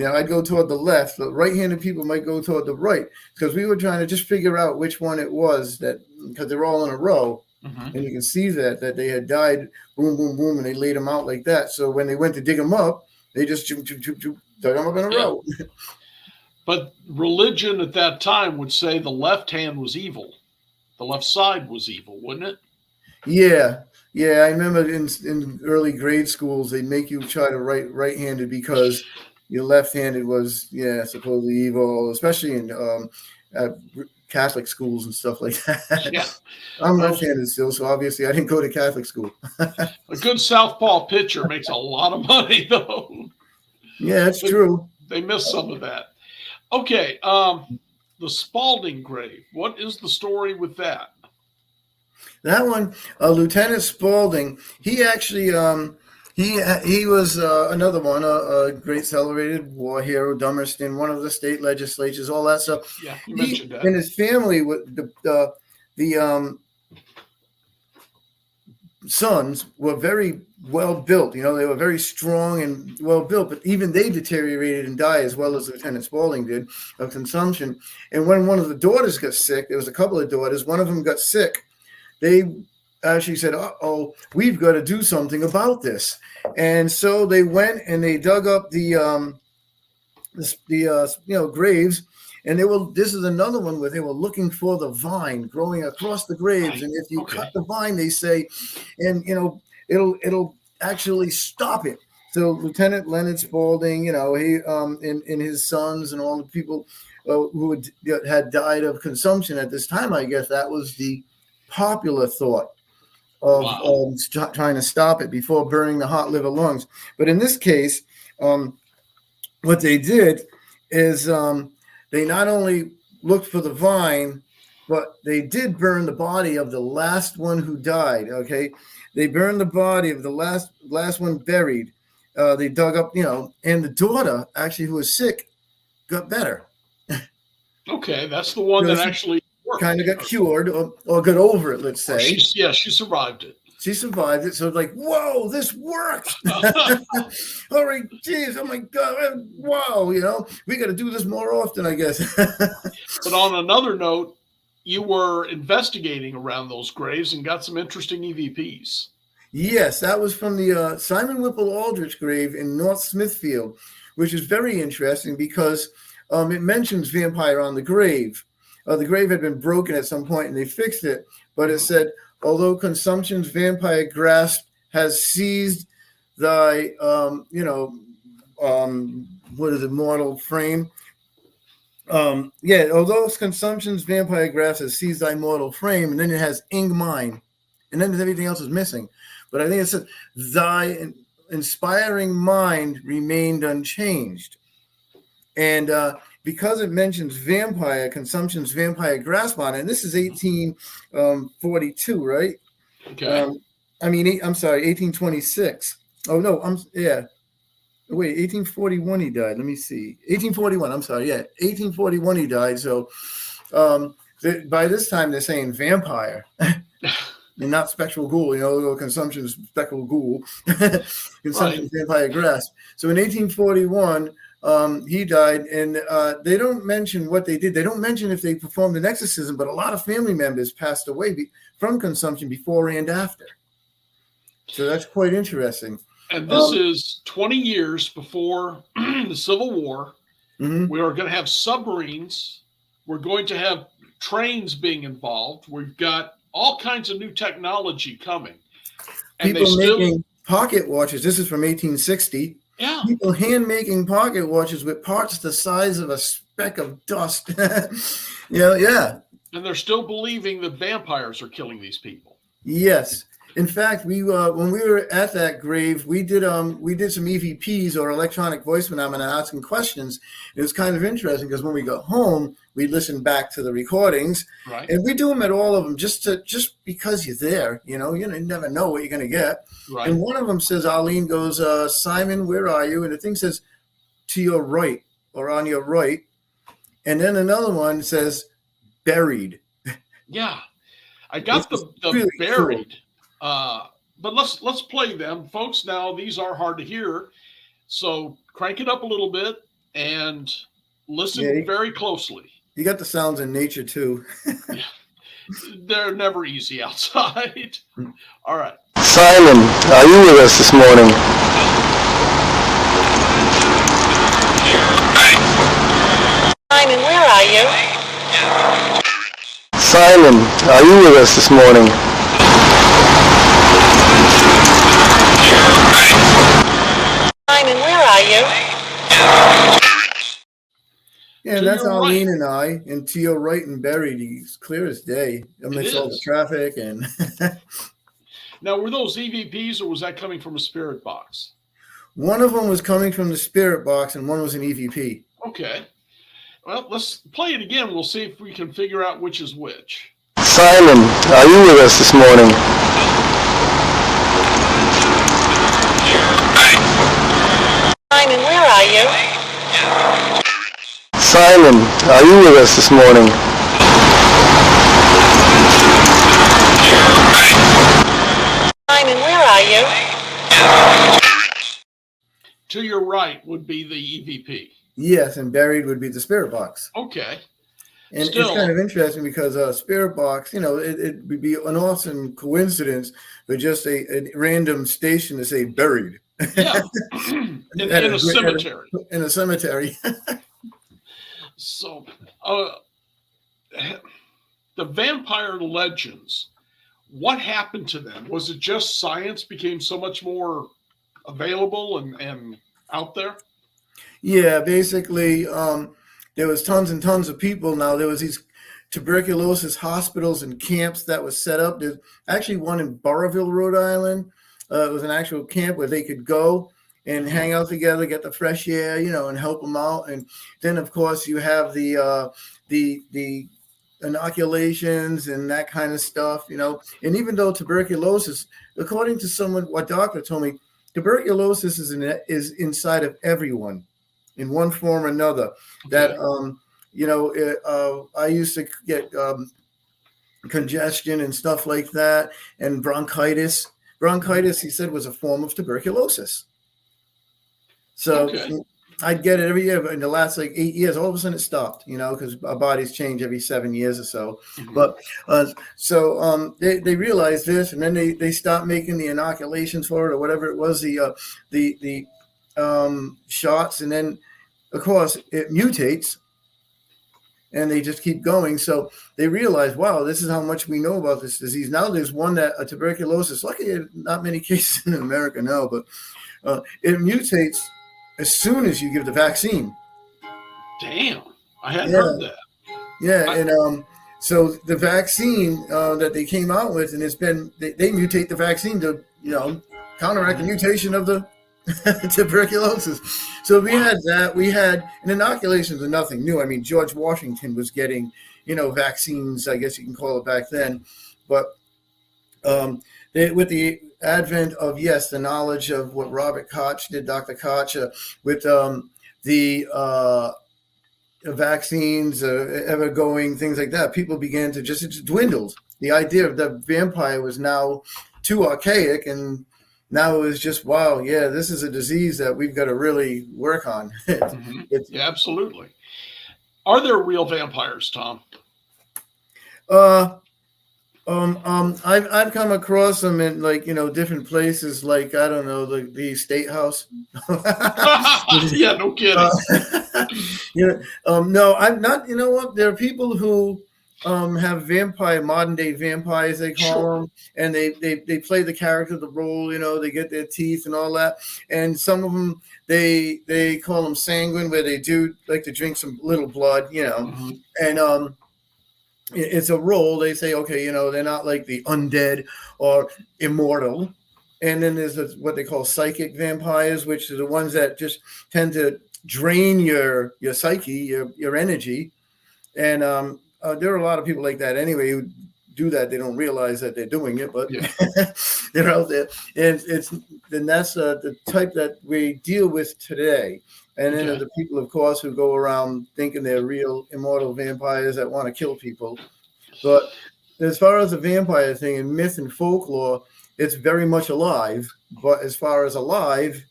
I'd go toward the left, but right-handed people might go toward the right, because we were trying to just figure out which one it was, because they're all in a row. And you can see that they had died, boom, boom, boom, and they laid them out like that. So when they went to dig them up, they just dug them up in a row. But religion at that time would say the left hand was evil. The left side was evil, wouldn't it? Yeah. I remember in early grade schools, they make you try to write right-handed because your left-handed was, supposedly evil, especially in Catholic schools and stuff like that. Yeah. I'm left-handed still, so obviously I didn't go to Catholic school. A good southpaw pitcher makes a lot of money, though. Yeah, that's true. They missed some of that. Okay, the Spalding grave. What is the story with that? That one, Lieutenant Spalding, he actually, he was another one, a great celebrated war hero, Dummerston, one of the state legislatures, all that stuff. Yeah, you mentioned that. And his family, with the sons were very well built. They were very strong and well built, but even they deteriorated and died, as well as Lieutenant Spalding did, of consumption. And when one of the daughters got sick, there was a couple of daughters, one of them got sick. They actually said, "Uh-oh, we've got to do something about this." And so they went and they dug up the graves, and this is another one where they were looking for the vine growing across the graves. And if you cut the vine, they say, and it'll actually stop it. So Lieutenant Leonard Spalding, he and his sons and all the people who had died of consumption at this time, I guess that was the popular thought of trying to stop it before burning the hot liver lungs. But in this case, what they did is they not only looked for the vine, but they did burn the body of the last one who died. Okay, they burned the body of the last one buried. They dug up, and the daughter actually, who was sick, got better. Okay, that's the one that actually kind of got cured or got over it, let's say. She survived it. She survived it. So it's like, whoa, this worked. All right, geez, oh my God, wow, we got to do this more often, I guess. But on another note, you were investigating around those graves and got some interesting EVPs. Yes, that was from the Simon Whipple Aldrich grave in North Smithfield, which is very interesting because it mentions vampire on the grave. The grave had been broken at some point and they fixed it, but it said, although consumption's vampire grasp has seized thy, mortal frame. Although consumption's vampire grasp has seized thy mortal frame, and then it has ing mine, and then everything else is missing. But I think it says, thy inspiring mind remained unchanged. And because it mentions vampire, consumption's vampire grasp on it, and this is 1842, right? Okay. I'm sorry, 1826. Oh, no, wait, 1841 he died. Let me see. 1841, I'm sorry, 1841 he died. So by this time they're saying vampire. And not spectral ghoul, consumption's spectral ghoul. Consumption's vampire grasp. So in 1841, he died, and they don't mention what they did. They don't mention if they performed an exorcism, but a lot of family members passed away from consumption before and after. So that's quite interesting. And this is 20 years before the Civil War. Mm-hmm. We are going to have submarines. We're going to have trains being involved. We've got all kinds of new technology coming. And people making pocket watches. This is from 1860. Yeah. People hand making pocket watches with parts the size of a speck of dust. Yeah. And they're still believing that vampires are killing these people. Yes. In fact, we when we were at that grave, we did some EVPs, or electronic voice phenomena, asking questions. It was kind of interesting because when we got home, we listened back to the recordings, Right. and we do them at all of them just because you're there. You never know what you're going to get. Right. And one of them says, Arlene goes, Simon, where are you? And the thing says, to your right, or on your right. And then another one says, buried. Yeah. I got the really buried. But let's play them, folks. Now these are hard to hear, so crank it up a little bit and listen very closely. You got the sounds in nature too. Yeah. They're never easy outside. All right. Simon, are you with us this morning? Simon, where are you? Simon, are you with us this morning? Simon, where are you? Yeah, To that's your Arlene right. and I, and to your right and buried. He's clear as day amidst all the is. traffic. And Now, were those EVPs or was that coming from a spirit box? one of them was coming from the spirit box, and one was an EVP. Okay. Well, let's play it again. We'll see if we can figure out which is which. Simon, are you with us this morning? Simon, where are you? Simon, are you with us this morning? Simon, where are you? To your right would be the EVP. Yes, and buried would be the spirit box. Okay. And Still, it's kind of interesting because spirit box, it would be an awesome coincidence for just a random station to say buried. yeah, in a cemetery. In a cemetery. So, the vampire legends, what happened to them? Was it just science became so much more available and out there? Yeah, basically, there was tons and tons of people. Now there was these tuberculosis hospitals and camps that was set up. There's actually one in Burrillville, Rhode Island. It was an actual camp where they could go and hang out together, get the fresh air, and help them out. And then, of course, you have the inoculations and that kind of stuff, And even though tuberculosis, according to what doctor told me, tuberculosis is inside of everyone in one form or another. Okay. That I used to get congestion and stuff like that, and bronchitis. Bronchitis, he said, was a form of tuberculosis. So I'd get it every year, but in the last 8 years, all of a sudden it stopped, because our bodies change every 7 years or so. Mm-hmm. But they realized this, and then they stopped making the inoculations for it, or whatever it was, the shots, and then of course it mutates, and they just keep going. So they realized, wow, this is how much we know about this disease. Now there's one a tuberculosis. Luckily, not many cases in America now, but it mutates as soon as you give the vaccine. Damn, I hadn't heard that. Yeah, and so the vaccine that they came out with, and it's been they mutate the vaccine to counteract the mutation of the tuberculosis. So we had that. We had, and inoculations are nothing new. I mean, George Washington was getting vaccines, I guess you can call it, back then, but with the advent of the knowledge of what Robert Koch did, Dr. Koch, with the vaccines ever going, things like that, people began to it dwindled. The idea of the vampire was now too archaic, and now it was just, wow, yeah, this is a disease that we've got to really work on. Mm-hmm. Yeah, absolutely. Are there real vampires, Tom? I've come across them in different places, like, I don't know, the State House. Yeah, no kidding. No, I'm not. You know what? There are people who have modern day vampires, they call them, and they play the character, the role. They get their teeth and all that. And some of them they call them sanguine, where they do like to drink some little blood. Mm-hmm. And it's a role. They say, okay, they're not like the undead or immortal. And then there's what they call psychic vampires, which are the ones that just tend to drain your psyche, your energy. And there are a lot of people like that anyway who do that. They don't realize that they're doing it, but Yeah. they're out there. And that's the type that we deal with today. And then the people, of course, who go around thinking they're real immortal vampires that want to kill people. But as far as the vampire thing in myth and folklore, it's very much alive. But as far as alive,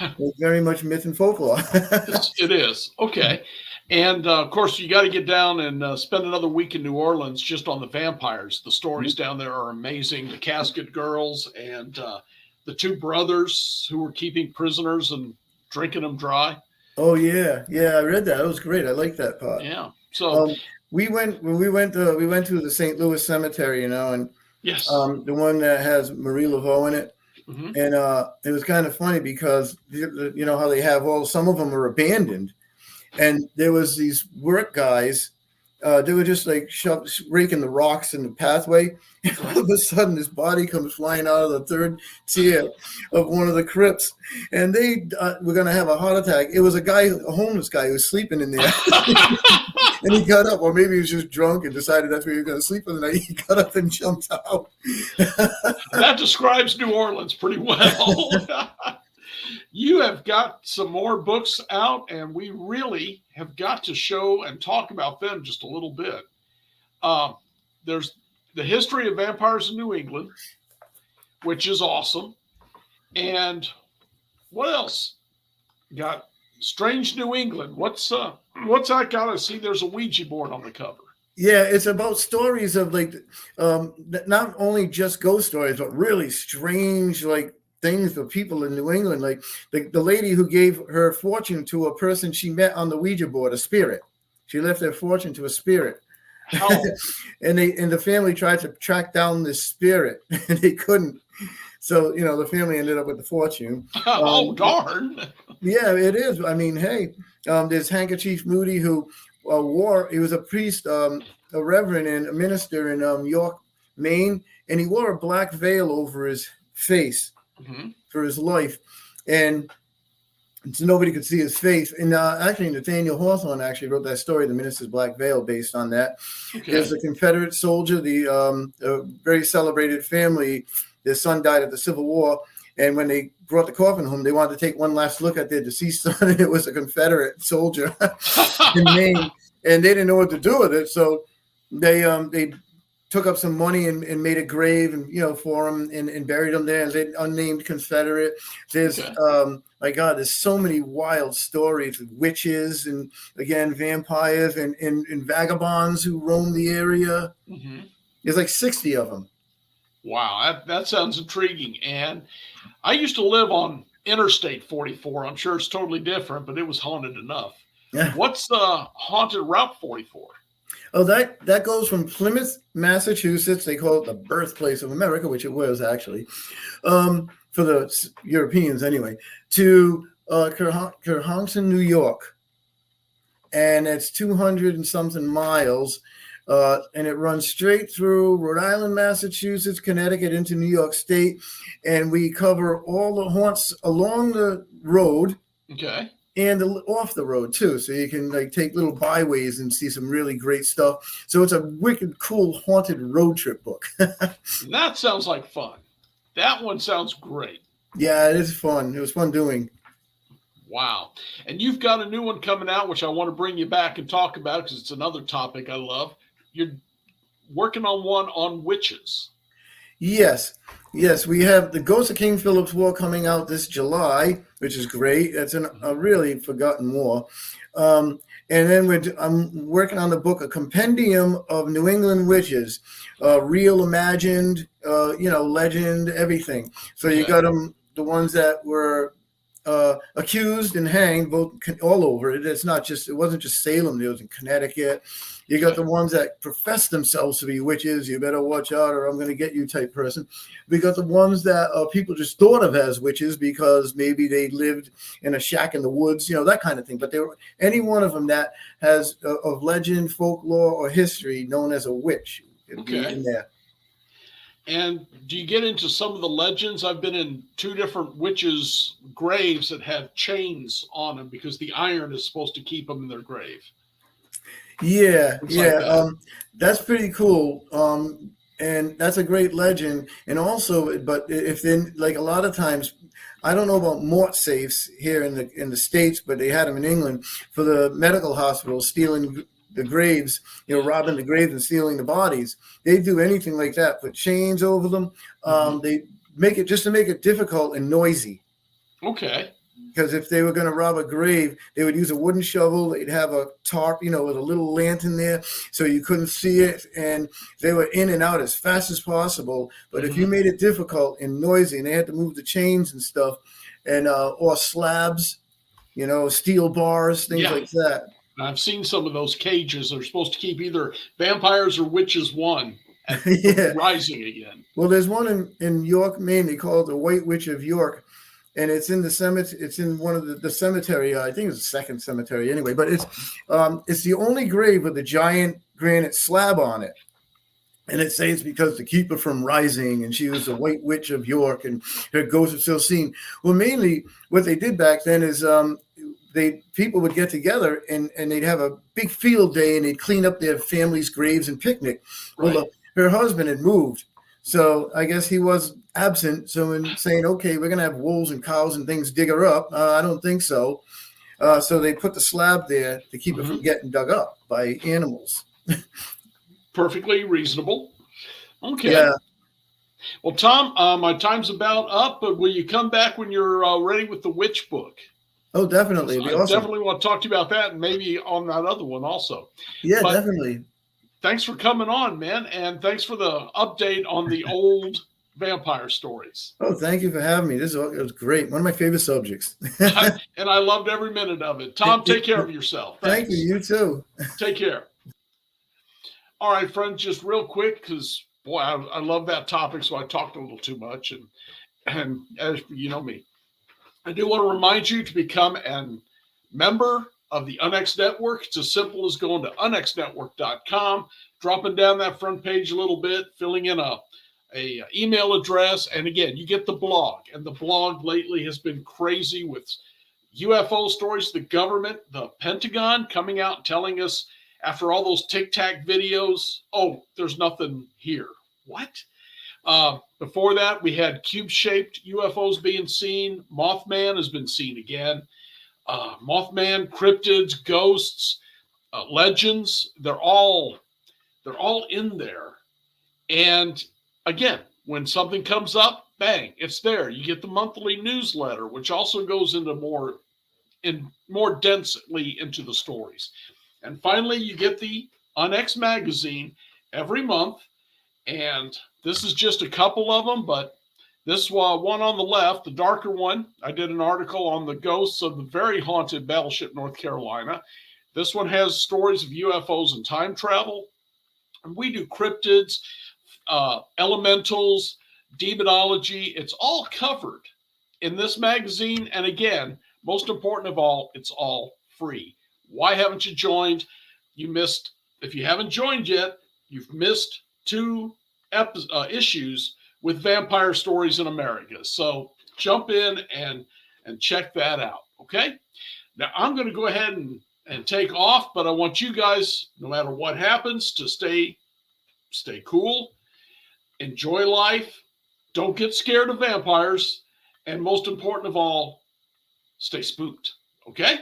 it's very much myth and folklore. It is. Okay. And of course, you got to get down and spend another week in New Orleans just on the vampires. The stories down there are amazing. The casket girls and the two brothers who were keeping prisoners and drinking them dry. Oh yeah, I read that. It was great. I like that part. Yeah. So we went to the St. Louis Cemetery, and yes, the one that has Marie Laveau in it. Mm-hmm. And it was kind of funny because you know how they have some of them are abandoned, and there was these work guys. They were just like raking the rocks in the pathway. And all of a sudden, this body comes flying out of the third tier of one of the crypts, and they were going to have a heart attack. It was a homeless guy who was sleeping in there. And he got up, or maybe he was just drunk and decided that's where he was going to sleep for the night. He got up and jumped out. That describes New Orleans pretty well. You have got some more books out, and we really have got to show and talk about them just a little bit. There's the history of vampires in New England, which is awesome. And what else? Got Strange New England. What's that got? I see there's a Ouija board on the cover. Yeah, it's about stories of like not only just ghost stories, but really strange things for people in New England. Like the lady who gave her fortune to a person she met on the Ouija board, a spirit. She left their fortune to a spirit. Oh. and the family tried to track down this spirit and they couldn't. So, the family ended up with the fortune. Oh, darn. Yeah, it is. I mean, hey, there's Handkerchief Moody who he was a priest, a reverend and a minister in York, Maine, and he wore a black veil over his face for his life. And so nobody could see his face. And actually, Nathaniel Hawthorne actually wrote that story, The Minister's Black Veil, based on that. Okay. There's a Confederate soldier, a very celebrated family. Their son died at the Civil War. And when they brought the coffin home, they wanted to take one last look at their deceased son, and it was a Confederate soldier in Maine. And they didn't know what to do with it. So they took up some money and made a grave and for him and buried him there as an unnamed Confederate. There's my God, there's so many wild stories of witches and again vampires and vagabonds who roam the area. Mm-hmm. There's like 60 of them. Wow, that sounds intriguing. And I used to live on Interstate 44. I'm sure it's totally different, but it was haunted enough. Yeah. What's the haunted Route 44? Oh, that goes from Plymouth, Massachusetts. They call it the birthplace of America, which it was actually, for the Europeans anyway, to Kerhonkson, New York. And it's 200 and something miles. And it runs straight through Rhode Island, Massachusetts, Connecticut into New York State. And we cover all the haunts along the road. Okay. And off the road too. So you can take little byways and see some really great stuff. So it's a wicked cool haunted road trip book. That sounds like fun. That one sounds great. Yeah, it is fun. It was fun doing. Wow. And you've got a new one coming out, which I want to bring you back and talk about because it's another topic I love. You're working on one on witches. Yes, we have the Ghost of King Philip's War coming out this July, which is great. It's a really forgotten war. And then I'm working on the book, A Compendium of New England Witches, real, imagined, legend, everything. So you got the ones that were accused and hanged both all over it. It wasn't just Salem. It was in Connecticut. You got the ones that profess themselves to be witches. You better watch out or I'm going to get you type person. We got the ones that people just thought of as witches because maybe they lived in a shack in the woods, that kind of thing. But any one of them that has of legend, folklore, or history known as a witch would be in there. And do you get into some of the legends? I've been in 2 different witches' graves that have chains on them because the iron is supposed to keep them in their grave. Yeah, Things like that. That's pretty cool. And that's a great legend. And also, but if then, like a lot of times, I don't know about mort safes here in the States, but they had them in England for the medical hospitals stealing the graves, robbing the graves and stealing the bodies. They do anything like that, put chains over them. They make it just to make it difficult and noisy. Okay. Because if they were going to rob a grave, they would use a wooden shovel. They'd have a tarp, with a little lantern there so you couldn't see it. And they were in and out as fast as possible. But if you made it difficult and noisy and they had to move the chains and stuff and or slabs, steel bars, things like that. I've seen some of those cages. They're supposed to keep either vampires or witches rising again. Well, there's one in York, Maine. They call it the White Witch of York. And it's in the cemetery. It's in one of the cemetery. I think it's the second cemetery anyway. But it's the only grave with a giant granite slab on it, and it says because to keep her from rising, and she was the White Witch of York, and her ghost was still seen. Well, mainly what they did back then is people would get together and they'd have a big field day, and they'd clean up their family's graves and picnic. Right. Well, her husband had moved. So I guess he was absent. So in saying, okay, we're going to have wolves and cows and things dig her up, I don't think so. So they put the slab there to keep it from getting dug up by animals. Perfectly reasonable. Okay. Yeah. Well, Tom, my time's about up, but will you come back when you're ready with the witch book? Oh, definitely. It'd be awesome. Definitely want to talk to you about that and maybe on that other one also. Yeah, definitely. Thanks for coming on, man, and thanks for the update on the old vampire stories. Oh, thank you for having me. It was great. One of my favorite subjects. And I loved every minute of it. Tom, take care of yourself. Thanks. Thank you. You too. Take care. All right, friends, just real quick, because, boy, I love that topic, so I talked a little too much. And as you know me, I do want to remind you to become a member of the UNX Network. It's as simple as going to unxnetwork.com, dropping down that front page a little bit, filling in a email address, and again, you get the blog. And the blog lately has been crazy with UFO stories, the government, the Pentagon coming out and telling us after all those Tic Tac videos, oh, there's nothing here. What? Before that, we had cube-shaped UFOs being seen. Mothman has been seen again. Mothman, cryptids, ghosts, legends, they're all in there. And again, when something comes up, bang, it's there. You get the monthly newsletter, which also goes into more densely into the stories. And finally, you get the UNX magazine every month. And this is just a couple of them, but this one on the left, the darker one, I did an article on the ghosts of the very haunted Battleship North Carolina. This one has stories of UFOs and time travel. And we do cryptids, elementals, demonology. It's all covered in this magazine. And again, most important of all, it's all free. Why haven't you joined? If you haven't joined yet, you've missed 2 issues with vampire stories in America. So jump in and check that out. Okay. Now I'm going to go ahead and take off, but I want you guys, no matter what happens, to stay cool, enjoy life, don't get scared of vampires, and most important of all, stay spooked. Okay.